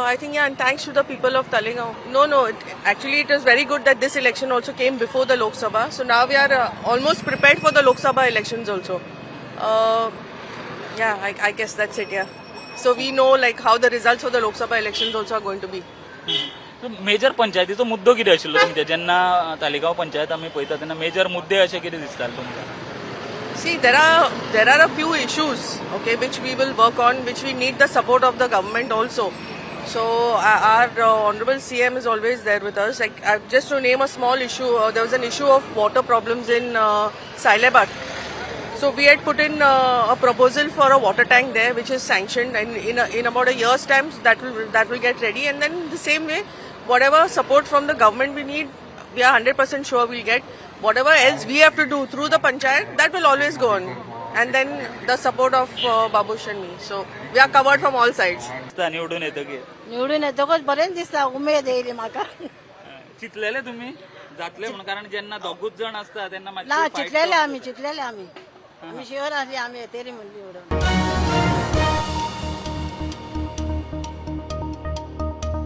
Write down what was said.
I think, yeah, and thanks to the people of Talegaon. No, actually it was very good that this election also came before the Lok Sabha. So now we are almost prepared for the Lok Sabha elections also. Yeah, I guess that's it, yeah. So we know like how the results of the Lok Sabha elections also are going to be. Major पंचायतीचो मुद्दो कितें आशिल्लो तुमच्या जेन्ना तालिगांव पंचायत आमी पळयता तेन्ना major मुद्दे अशे कितें दिसताले तुमकां? See, there are a few issues, okay, which we will work on, which we need the support of the government also. So our honorable CM is always there with us. Like just to name a small issue, there was an issue of water problems in Sailabat. So we had put in a proposal for a water tank there, which is sanctioned, and in about a year's time that will get ready. And then the same way, whatever support from the government we need, we are 100% sure we'll get. Whatever else we have to do through the panchayat, that will always go on. And then the support of Babush and me. So we are covered from all sides. निवडून येतकीर निवडून येतकच बरें दिसता, उमेद येयली म्हाका. चिंतलेले तुमी जातले म्हणून? कारण जेन्ना दोगूच जण असता तेन्ना ना चिंतलेले आमी. आमी शुअर आसली आमी येतली म्हणून निवडून.